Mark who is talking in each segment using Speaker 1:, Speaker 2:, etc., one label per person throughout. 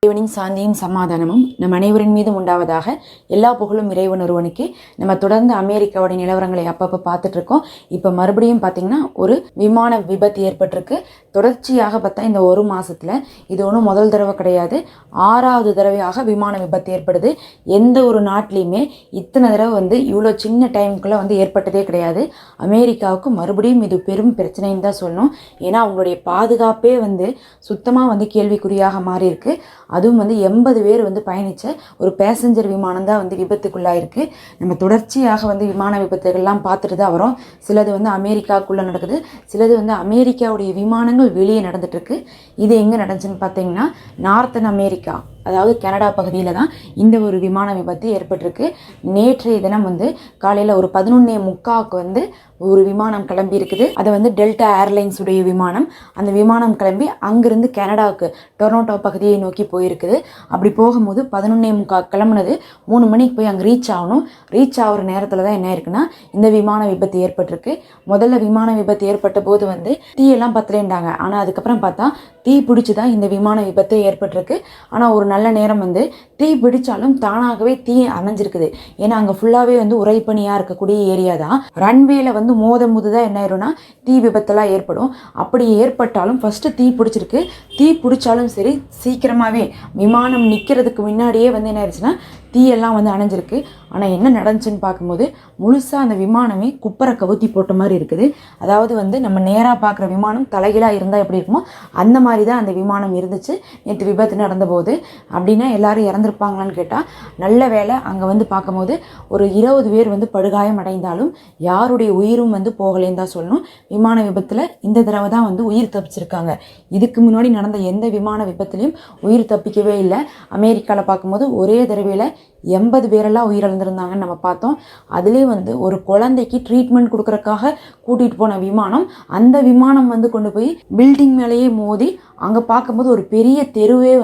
Speaker 1: இறைவனின் சாந்தியும் சமாதானமும் நம் அனைவரின் மீதும் உண்டாவதாக. எல்லா புகழும் இறைவன் ஒருவனுக்கு. நம்ம தொடர்ந்து அமெரிக்காவோட நிலவரங்களை அப்பப்போ பார்த்துட்டு இருக்கோம். இப்போ மறுபடியும் பார்த்தீங்கன்னா ஒரு விமான விபத்து ஏற்பட்டிருக்கு. தொடர்ச்சியாக பார்த்தா இந்த ஒரு மாசத்துல இது ஒன்றும் முதல் தடவை கிடையாது, 6வது தடவையாக விமான விபத்து ஏற்படுது. எந்த ஒரு நாட்டிலையுமே இத்தனை தடவை இவ்வளோ சின்ன டைமுக்குள்ளே ஏற்பட்டதே கிடையாது. அமெரிக்காவுக்கு மறுபடியும் இது பெரும் பிரச்சனைன்னு தான் சொல்லணும். ஏன்னா அவங்களுடைய பாதுகாப்பே சுத்தமாக கேள்விக்குறியாக மாறி இருக்கு. அதுவும் 80 பேர் பயணித்த ஒரு பேசஞ்சர் விமானம் தான் விபத்துக்குள்ளாயிருக்கு. நம்ம தொடர்ச்சியாக விமான விபத்துகள்லாம் பார்த்துட்டு தான் வரோம். சிலது அமெரிக்காவுக்குள்ளே நடக்குது, சிலது அமெரிக்காவுடைய விமானங்கள் வெளியே நடந்துட்டு இருக்கு. இது எங்கே நடந்துச்சுன்னு பார்த்தீங்கன்னா நார்த்தன் அமெரிக்கா, அதாவது கனடா பகுதியில் தான் இந்த ஒரு விமான விபத்து ஏற்பட்டிருக்கு. நேற்றைய தினம் காலையில் ஒரு 11:45 ஒரு விமானம் கிளம்பி இருக்குது. அது டெல்டா ஏர்லைன்ஸ் உடைய விமானம். அந்த விமானம் கிளம்பி அங்கிருந்து கனடாவுக்கு டொரண்டோ பகுதியை நோக்கி போயிருக்குது. அப்படி போகும்போது 11:45 கிளம்புனது 3 மணிக்கு போய் அங்கே ரீச் ஆகணும். ரீச் ஆகிற நேரத்தில் தான் என்ன இருக்குன்னா இந்த விமான விபத்து ஏற்பட்டிருக்கு. முதல்ல விமான விபத்து ஏற்பட்ட போது தீயெல்லாம் பத்தலேண்டாங்க. ஆனால் அதுக்கப்புறம் பார்த்தா தீ பிடிச்சி தான் இந்த விமான விபத்து ஏற்பட்டிருக்கு. ஆனால் ஒரு நல்ல நேரம் தீ பிடிச்சாலும் தானாகவே தீ அணைஞ்சிருக்குது. ஏன்னா அங்கே ஃபுல்லாகவே உறைபனியாக இருக்கக்கூடிய ஏரியா தான். ரன்வேல மோதும் தான் என்ன ஆயிரும்னா தீ விபத்தெல்லாம் ஏற்படும். அப்படி ஏற்பட்டாலும் ஃபர்ஸ்ட் தீ பிடிச்சிருக்கு. தீ பிடிச்சாலும் சரி, சீக்கிரமாகவே விமானம் நிற்கிறதுக்கு முன்னாடியே என்ன ஆயிடுச்சுன்னா தீயெல்லாம் அணைஞ்சிருக்கு. ஆனால் என்ன நடந்துச்சுன்னு பார்க்கும்போது முழுசாக அந்த விமானமே குப்பரை கவுத்தி போட்ட மாதிரி இருக்குது. அதாவது நம்ம நேராக பார்க்குற விமானம் தலைகீழாக இருந்தால் எப்படி இருக்குமோ அந்த மாதிரி தான் அந்த விமானம் இருந்துச்சு நேற்று விபத்து நடந்தபோது. அப்படின்னா எல்லாரும் இறந்துருப்பாங்களான்னு கேட்டால் நல்ல வேலை. அங்கே பார்க்கும்போது ஒரு 20 பேர் படுகாயம் அடைந்தாலும் யாருடைய உயிரும் போகலேன்னு தான் சொல்லணும். விமான விபத்தில் இந்த தடவை தான் உயிர் தப்பிச்சிருக்காங்க. இதுக்கு முன்னாடி நடந்த எந்த விமான விபத்துலையும் உயிர் தப்பிக்கவே இல்லை. அமெரிக்காவில் பார்க்கும்போது ஒரே தடவையில் 80 பேரெல்லாம் உயிரிழந்திருந்தாங்கன்னு நம்ம பார்த்தோம். அதுலேயே ஒரு குழந்தைக்கு ட்ரீட்மெண்ட் கொடுக்கறதுக்காக கூட்டிகிட்டு போன விமானம், அந்த விமானம் கொண்டு போய் பில்டிங் மேலேயே மோதி அங்கே பார்க்கும்போது ஒரு பெரிய தெருவே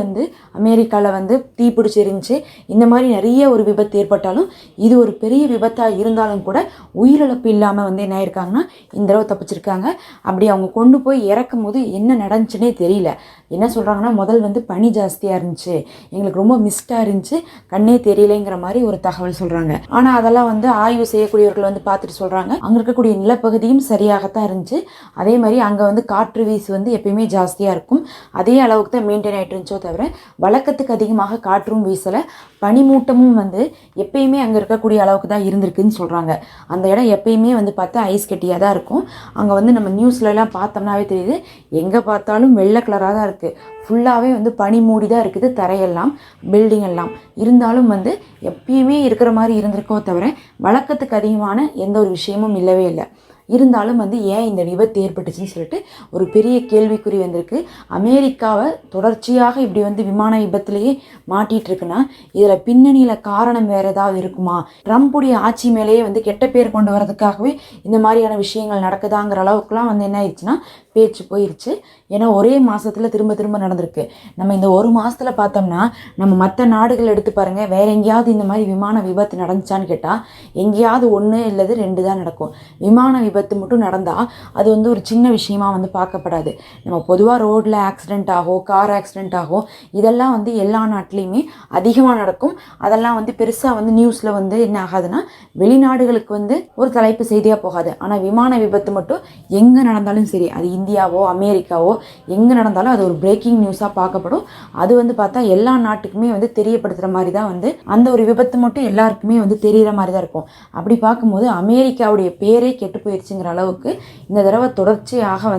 Speaker 1: அமெரிக்காவில் தீ பிடிச்சி இருந்துச்சு. இந்த மாதிரி நிறைய ஒரு விபத்து ஏற்பட்டாலும் இது ஒரு பெரிய விபத்தாக இருந்தாலும் கூட உயிரிழப்பு இல்லாமல் என்ன ஆயிருக்காங்கன்னா இந்த தடவை தப்பிச்சிருக்காங்க. அப்படி அவங்க கொண்டு போய் இறக்கும் போது என்ன நடந்துச்சுன்னே தெரியல. என்ன சொல்கிறாங்கன்னா முதல் பனி ஜாஸ்தியாக இருந்துச்சு, எங்களுக்கு ரொம்ப மிஸ்டாக இருந்துச்சு, கண்ணே தெரியலைங்கிற மாதிரி ஒரு தகவல் சொல்கிறாங்க. ஆனால் அதெல்லாம் ஆய்வு செய்யக்கூடியவர்கள் பார்த்துட்டு சொல்கிறாங்க அங்கே இருக்கக்கூடிய நிலப்பகுதியும் சரியாகத்தான் இருந்துச்சு. அதே மாதிரி அங்கே காற்று வீசு எப்பயுமே ஜாஸ்தியாக இருக்கும். அதே அளவுக்கு தான் மெயின்டைன் ஆகிட்டு இருந்துச்சோ தவிர வழக்கத்துக்கு அதிகமாக காற்றும் வீசலை. பனிமூட்டமும் எப்பயுமே அங்கே இருக்கக்கூடிய அளவுக்கு தான் இருந்திருக்குன்னு சொல்கிறாங்க. அந்த இடம் எப்பயுமே பார்த்தா ஐஸ் கட்டியாக தான் இருக்கும். அங்கே நம்ம நியூஸ்லலாம் பார்த்தோம்னாவே தெரியுது, எங்கே பார்த்தாலும் வெள்ளை கலராக தான் இருக்குது. ஃபுல்லாகவே பனி மூடி தான் இருக்குது தரையெல்லாம், பில்டிங் எல்லாம். இருந்தாலும் எப்பயுமே இருக்கிற மாதிரி இருந்திருக்கோ தவிர வழக்கத்துக்கு அதிகமான எந்த ஒரு விஷயமும் இல்லவே இல்லை. இருந்தாலும் ஏன் இந்த விபத்து ஏற்பட்டுச்சுன்னு சொல்லிட்டு ஒரு பெரிய கேள்விக்குறி வந்திருக்கு. அமெரிக்காவை தொடர்ச்சியாக இப்படி விமான விபத்துலேயே மாட்டிகிட்டு இருக்குன்னா இதில் பின்னணியில் காரணம் வேறு ஏதாவது இருக்குமா? ட்ரம்புடைய ஆட்சி மேலேயே கெட்ட பேர் கொண்டு வரதுக்காகவே இந்த மாதிரியான விஷயங்கள் நடக்குதாங்கிற அளவுக்குலாம் என்ன ஆயிடுச்சுன்னா பேச்சு போயிடுச்சு. ஏன்னா ஒரே மாதத்தில் திரும்ப திரும்ப நடந்திருக்கு. நம்ம இந்த ஒரு மாதத்தில் பார்த்தோம்னா நம்ம மற்ற நாடுகள் எடுத்து பாருங்கள், வேற எங்கேயாவது இந்த மாதிரி விமான விபத்து நடந்துச்சான்னு கேட்டால் எங்கேயாவது 1 இல்லது 2 தான் நடக்கும். விமான விபத்து மட்டும் நடந்தால் அது ஒரு சின்ன விஷயமா பார்க்கப்படாது. நம்ம பொதுவாக ரோட்டில் ஆக்சிடென்ட் ஆகும், கார் ஆக்சிடென்ட் ஆகும், இதெல்லாம் எல்லா நாட்டிலையுமே அதிகமாக நடக்கும். அதெல்லாம் பெருசாக நியூஸில் என்ன ஆகாதுன்னா வெளிநாடுகளுக்கு ஒரு தலைப்பு செய்தியாக போகாது. ஆனால் விமான விபத்து மட்டும் எங்கே நடந்தாலும் சரி, அது இந்தியாவோ அமெரிக்காவோ எங்கே நடந்தாலும் அது ஒரு பிரேக்கிங் நியூஸாக பார்க்கப்படும். அது பார்த்தா எல்லா நாட்டுக்குமே தெரியப்படுத்துகிற மாதிரி தான் அந்த ஒரு விபத்து மட்டும் எல்லாருக்குமே தெரிகிற மாதிரி தான் இருக்கும். அப்படி பார்க்கும்போது அமெரிக்காவுடைய பேரே கெட்டு போயிடுச்சுங்கிற அளவுக்கு இந்த தடவை தொடர்ச்சியாக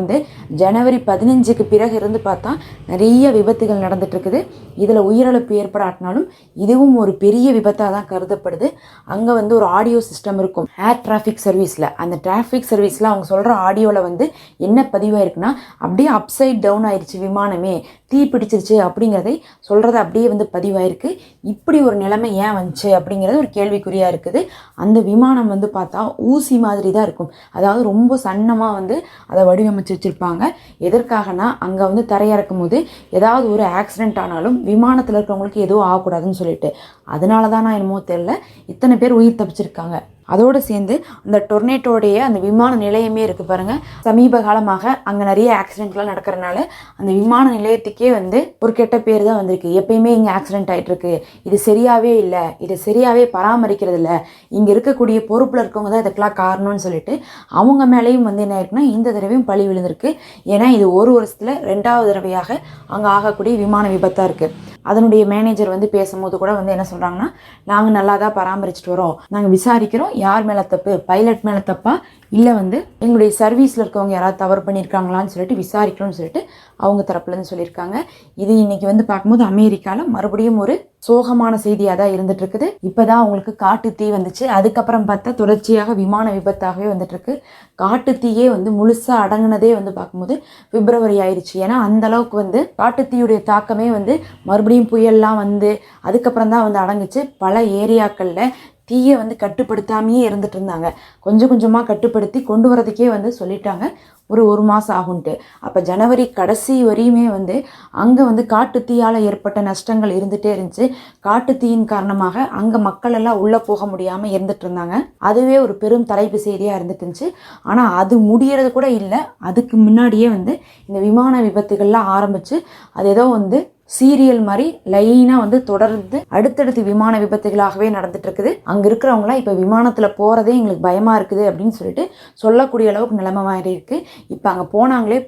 Speaker 1: ஜனவரி 15க்கு பிறகு இருந்து பார்த்தா நிறைய விபத்துகள் நடந்துட்டு இருக்குது. இதில் உயிரிழப்பு ஏற்படாட்டினாலும் இதுவும் ஒரு பெரிய விபத்தாக தான் கருதப்படுது. அங்கே ஒரு ஆடியோ சிஸ்டம் இருக்கும் ஏர் டிராஃபிக் சர்வீஸில். அந்த டிராஃபிக் சர்வீஸில் அவங்க சொல்கிற ஆடியோவில் என்ன பதிவாயிருக்குன்னா அப்படியே அப்சைட் டவுன் ஆயிடுச்சு விமானமே, தீ பிடிச்சிருச்சு அப்படிங்கிறதை சொல்கிறத அப்படியே பதிவாயிருக்கு. இப்படி ஒரு நிலைமை ஏன் வந்துச்சு அப்படிங்கிறது ஒரு கேள்விக்குறியாக இருக்குது. அந்த விமானம் பார்த்தா ஊசி மாதிரி தான் இருக்கும். அதாவது ரொம்ப சன்னமாக அதை வடிவமைச்சு வச்சுருப்பாங்க. எதற்காகனா அங்கே தரையிறக்கும் போது ஏதாவது ஒரு ஆக்சிடென்ட் ஆனாலும் விமானத்தில் இருக்கிறவங்களுக்கு எதுவும் ஆகக்கூடாதுன்னு சொல்லிட்டு. அதனால தான் நான் என்னமோ தெரியல இத்தனை பேர் உயிர் தப்பிச்சிருக்காங்க. அதோடு சேர்ந்து அந்த டொர்னேட்டோடைய அந்த விமான நிலையமே இருக்குது பாருங்கள். சமீப காலமாக அங்கே நிறைய ஆக்சிடென்ட்லாம் நடக்கிறனால அந்த விமான நிலையத்துக்கே வந்து ஒரு கெட்ட பேர் தான் வந்திருக்கு. எப்பயுமே இங்கே ஆக்சிடென்ட் ஆகிட்டுருக்கு, இது சரியாகவே இல்லை, இதை சரியாகவே பராமரிக்கிறது இல்லை, இங்கே இருக்கக்கூடிய பொறுப்பில் இருக்கவங்க தான் இதுக்கெல்லாம் காரணம்னு சொல்லிட்டு அவங்க மேலேயும் வந்து என்ன இருக்குன்னா இந்த தடவையும் பழி விழுந்திருக்கு. ஏன்னா இது ஒரு வருஷத்தில் 2வது தடவையாக அங்கே ஆகக்கூடிய விமான விபத்தாக இருக்குது. அதனுடைய மேனேஜர் வந்து பேசும்போது கூட வந்து என்ன சொல்கிறாங்கன்னா, நாங்கள் நல்லா தான் பராமரிச்சுட்டு வரோம், நாங்கள் விசாரிக்கிறோம் யார் மேலே தப்பு, பைலட் மேலே தப்பா இல்லை வந்து எங்களுடைய சர்வீஸில் இருக்கவங்க யாராவது தவறு பண்ணியிருக்காங்களான்னு சொல்லிட்டு விசாரிக்கணும்னு சொல்லிட்டு அவங்க தரப்புலேருந்து சொல்லியிருக்காங்க. இது இன்னைக்கு வந்து பார்க்கும்போது அமெரிக்காவில் மறுபடியும் ஒரு சோகமான செய்தியாக தான் இருந்துட்டு இருக்குது. இப்போ தான் அவங்களுக்கு காட்டு தீ வந்துச்சு, அதுக்கப்புறம் பார்த்தா தொடர்ச்சியாக விமான விபத்தாகவே வந்துட்டு இருக்கு. காட்டு தீயே வந்து முழுசாக அடங்கினதே வந்து பார்க்கும்போது பிப்ரவரி ஆயிடுச்சு. ஏன்னா அந்த அளவுக்கு வந்து காட்டு தீயுடைய தாக்கமே வந்து மறுபடியும் புயல்லாம் வந்து அதுக்கப்புறம் தான் வந்து அடங்குச்சு. பல ஏரியாக்களில் தீயை வந்து கட்டுப்படுத்தாமையே இருந்துட்டு இருந்தாங்க. கொஞ்சம் கொஞ்சமாக கட்டுப்படுத்தி கொண்டு வரதுக்கே வந்து சொல்லிட்டாங்க ஒரு மாதம் ஆகுன்ட்டு. அப்போ ஜனவரி கடைசி வரையுமே வந்து அங்கே வந்து காட்டு தீயால் ஏற்பட்ட நஷ்டங்கள் இருந்துகிட்டே இருந்துச்சு. காட்டு தீயின் காரணமாக அங்கே மக்கள் எல்லாம் உள்ளே போக முடியாமல் இருந்துட்டு இருந்தாங்க. அதுவே ஒரு பெரும் தலைப்பு செய்தியாக இருந்துட்டு இருந்துச்சு. ஆனால் அது முடியறது கூட இல்லை, அதுக்கு முன்னாடியே வந்து இந்த விமான விபத்துகள்லாம் ஆரம்பித்து அது ஏதோ வந்து சீரியல் மாதிரி லைனாக வந்து தொடர்ந்து அடுத்தடுத்து விமான விபத்துகளாகவே நடந்துட்டு இருக்குது. அங்கே இருக்கிறவங்களாம் இப்போ விமானத்தில் போகிறதே எங்களுக்கு பயமாக இருக்குது அப்படின்னு சொல்லிட்டு சொல்லக்கூடிய அளவுக்கு நிலைமை மாதிரி இருக்குது. இப்போ அங்கே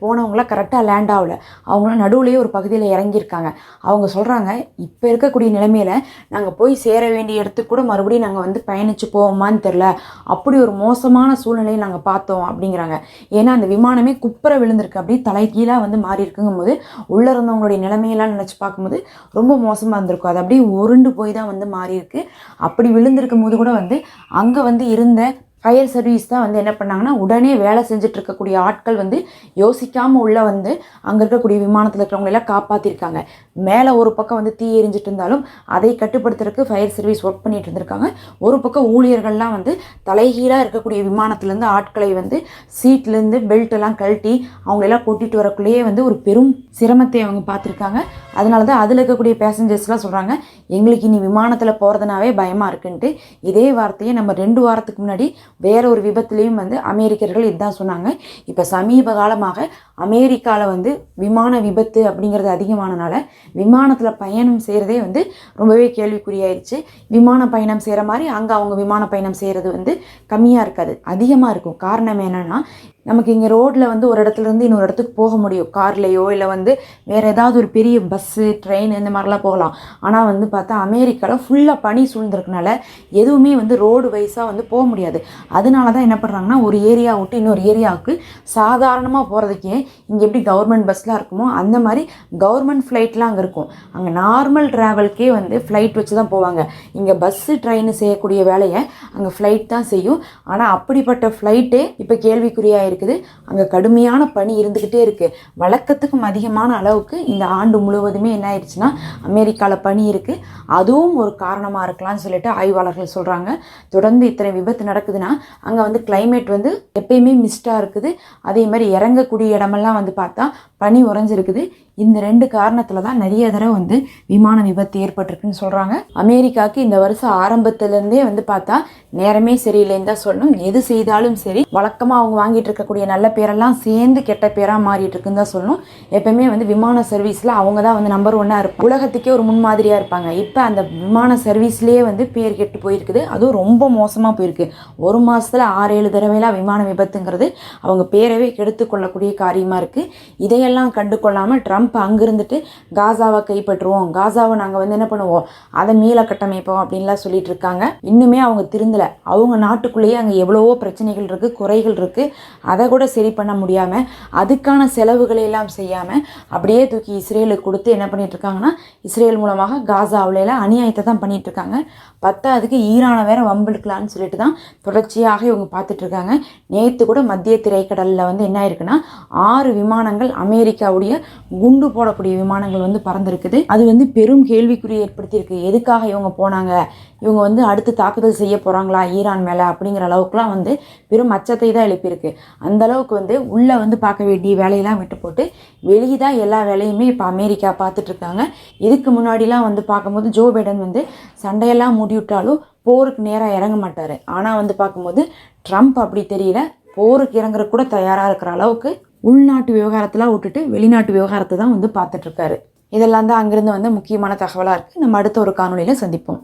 Speaker 1: போனவங்களாம் கரெக்டாக லேண்ட் ஆகலை, அவங்களாம் நடுவுலேயே ஒரு பகுதியில் இறங்கியிருக்காங்க. அவங்க சொல்கிறாங்க, இப்போ இருக்கக்கூடிய நிலைமையில் நாங்கள் போய் சேர வேண்டிய இடத்துக்கு கூட மறுபடியும் நாங்கள் வந்து பயணித்து போவோமான்னு தெரில, அப்படி ஒரு மோசமான சூழ்நிலையை நாங்கள் பார்த்தோம் அப்படிங்கிறாங்க. ஏன்னா அந்த விமானமே குப்புற விழுந்திருக்கு, அப்படி தலைகீழாக வந்து மாறி இருக்குங்கும் போது உள்ளே இருந்தவங்களுடைய நிலைமையெல்லாம் நினச்சி பார்க்கும்போது ரொம்ப மோசமாக இருந்திருக்கும். அது அப்படியே உருண்டு போய் தான் வந்து மாறி இருக்கு. அப்படி விழுந்திருக்கும் போது கூட வந்து அங்கே வந்து இருந்த ஃபயர் சர்வீஸ் தான் வந்து என்ன பண்ணாங்கன்னா உடனே வேலை செஞ்சுட்டு இருக்கக்கூடிய ஆட்கள் வந்து யோசிக்காமல் உள்ள வந்து அங்கே இருக்கக்கூடிய விமானத்தில் இருக்கிறவங்க எல்லாம் காப்பாற்றிருக்காங்க. மேலே ஒரு பக்கம் வந்து தீ எரிஞ்சிட்டு இருந்தாலும் அதை கட்டுப்படுத்துறதுக்கு ஃபயர் சர்வீஸ் ஒர்க் பண்ணிட்டு இருந்திருக்காங்க. ஒரு பக்கம் ஊழியர்கள்லாம் வந்து தலைகீழாக இருக்கக்கூடிய விமானத்துலேருந்து ஆட்களை வந்து சீட்லேருந்து பெல்ட் எல்லாம் கழட்டி அவங்களெல்லாம் கூட்டிகிட்டு வரக்குள்ளேயே வந்து ஒரு பெரும் சிரமத்தை அவங்க பார்த்துருக்காங்க. அதனால தான் அதில் இருக்கக்கூடிய பேசஞ்சர்ஸ்லாம் சொல்கிறாங்க, எங்களுக்கு இனி விமானத்தில் போகிறதுனாவே பயமாக இருக்குன்ட்டு. இதே வார்த்தையை நம்ம 2 வாரத்துக்கு முன்னாடி வேற ஒரு விபத்துலேயும் வந்து அமெரிக்கர்கள் இதுதான் சொன்னாங்க. இப்போ சமீப காலமாக அமெரிக்காவில் வந்து விமான விபத்து அப்படிங்கிறது அதிகமானனால விமானத்தில் பயணம் செய்கிறதே வந்து ரொம்பவே கேள்விக்குறியாயிடுச்சு. விமான பயணம் செய்கிற மாதிரி அங்கே அவங்க விமான பயணம் செய்கிறது வந்து கம்மியாக இருக்காது, அதிகமாக இருக்கும். காரணம் என்னென்னா, நமக்கு இங்கே ரோட்டில் வந்து ஒரு இடத்துலேருந்து இன்னொரு இடத்துக்கு போக முடியும், கார்லேயோ இல்லை வந்து வேறு ஏதாவது ஒரு பெரிய பஸ்ஸு ட்ரெயின் இந்த மாதிரிலாம் போகலாம். ஆனால் வந்து பார்த்தா அமெரிக்காவில் ஃபுல்லாக பனி சூழ்ந்திருக்கனால எதுவுமே வந்து ரோடு வைஸாக வந்து போக முடியாது. அதனால தான் என்ன பண்ணுறாங்கன்னா, ஒரு ஏரியா விட்டு இன்னொரு ஏரியாவுக்கு சாதாரணமாக போகிறதுக்கே இங்கே எப்படி கவர்மெண்ட் பஸ்லாம் இருக்குமோ அந்த மாதிரி கவர்மெண்ட் ஃப்ளைட்லாம் அங்கே இருக்கும். அங்கே நார்மல் ட்ராவல்கே வந்து ஃப்ளைட் வச்சு தான் போவாங்க. இங்கே பஸ்ஸு ட்ரெயின் செய்யக்கூடிய வேலையை அங்கே ஃப்ளைட் தான் செய்யும். ஆனால் அப்படிப்பட்ட ஃப்ளைட்டே இப்போ கேள்விக்குறியாக இருக்குது. அங்கே கடுமையான பனி இருந்துக்கிட்டே இருக்குது. வழக்கத்துக்கும் அதிகமான அளவுக்கு இந்த ஆண்டு முழுவதுமே என்ன ஆயிடுச்சுன்னா அமெரிக்காவில் பனி இருக்குது. அதுவும் ஒரு காரணமாக இருக்கலாம்னு சொல்லிட்டு ஆய்வாளர்கள் சொல்கிறாங்க. தொடர்ந்து இத்தனை விபத்து நடக்குதுன்னா அங்கே வந்து கிளைமேட் வந்து எப்பயுமே மிஸ்டாக இருக்குது. அதே மாதிரி இறங்கக்கூடிய இடமெல்லாம் வந்து பார்த்தா பனி உறைஞ்சிருக்குது. இந்த 2 காரணத்தில் தான் நிறைய தடவை வந்து விமான விபத்து ஏற்பட்டிருக்குன்னு சொல்கிறாங்க. அமெரிக்காவுக்கு இந்த வருஷம் ஆரம்பத்துலேருந்தே வந்து பார்த்தா நேரமே சரியில்லைன்னு தான் சொல்லணும். எது செய்தாலும் சரி வழக்கமாக அவங்க வாங்கிட்டு இருக்கக்கூடிய நல்ல பேரெல்லாம் சேர்ந்து கெட்ட பேராக மாறிட்டு இருக்குன்னு தான் சொல்லணும். எப்பவுமே வந்து விமான சர்வீஸில் அவங்க தான் வந்து நம்பர் 1 இருப்பாங்க, உலகத்துக்கே ஒரு முன்மாதிரியாக இருப்பாங்க. இப்போ அந்த விமான சர்வீஸ்லேயே வந்து பேர் கெட்டு போயிருக்குது. அதுவும் ரொம்ப மோசமாக போயிருக்கு. ஒரு மாதத்தில் 6-7 தடவைலாம் விமான விபத்துங்கிறது அவங்க பேரவே கெடுத்து கொள்ளக்கூடிய காரியமாக இருக்குது. இதையெல்லாம் கண்டு கொள்ளாமல் ட்ரம்ப் அங்கிருந்துட்டு காசாவை கைப்பற்றுவோம், காசாவை நாங்கள் வந்து என்ன பண்ணுவோம், அதை மீள கட்டமைப்போம் அப்படின்லாம் சொல்லிட்டு இருக்காங்க. இன்னுமே அவங்க திருந்தலை. அவங்க நாட்டுக்குள்ளேயே அங்கே எவ்வளவோ பிரச்சனைகள் இருக்குது, குறைகள் இருக்குது. அதை கூட சரி பண்ண முடியாமல் அதுக்கான செலவுகளை எல்லாம் செய்யாமல் அப்படியே தூக்கி இஸ்ரேலுக்கு கொடுத்து என்ன பண்ணிட்டு இருக்காங்கன்னா, இஸ்ரேல் மூலமாக காசாவில அநியாயத்தை தான் பண்ணிட்டு இருக்காங்க. பத்தாவதுக்கு ஈரானை வேற வம்பிழுக்கலான்னு சொல்லிட்டு தான் தொடர்ச்சியாக இவங்க பார்த்துட்டு இருக்காங்க. நேற்று கூட மத்திய திரைக்கடலில் வந்து என்ன ஆயிருக்குன்னா 6 விமானங்கள் அமெரிக்காவுடைய குண்டு போடக்கூடிய விமானங்கள் வந்து பறந்துருக்குது. அது வந்து பெரும் கேள்விக்குறி ஏற்படுத்தியிருக்கு. எதுக்காக இவங்க போனாங்க, இவங்க வந்து அடுத்து தாக்குதல் செய்ய போகிறாங்களா ஈரான் மேலே அப்படிங்கிற அளவுக்குலாம் வந்து பெரும் அச்சத்தை தான் எழுப்பியிருக்கு. அந்த அளவுக்கு வந்து உள்ளே வந்து பார்க்க வேண்டிய வேலையெல்லாம் விட்டு போட்டு வெளியே தான் எல்லா வேலையுமே இப்போ அமெரிக்கா பார்த்துட்ருக்காங்க. இதுக்கு முன்னாடிலாம் வந்து பார்க்கும்போது ஜோ பைடன் வந்து சண்டையெல்லாம் மூடிவிட்டாலும் போருக்கு நேராக இறங்க மாட்டார். ஆனால் வந்து பார்க்கும்போது ட்ரம்ப் அப்படி தெரியல, போருக்கு இறங்குற கூட தயாராக இருக்கிற அளவுக்கு உள்நாட்டு விவகாரத்தெலாம் விட்டுட்டு வெளிநாட்டு விவகாரத்தை தான் வந்து பார்த்துட்ருக்காரு. இதெல்லாம் தான் அங்கேருந்து வந்து முக்கியமான தகவலாக இருக்குது. நம்ம அடுத்த ஒரு காணொலியில் சந்திப்போம்.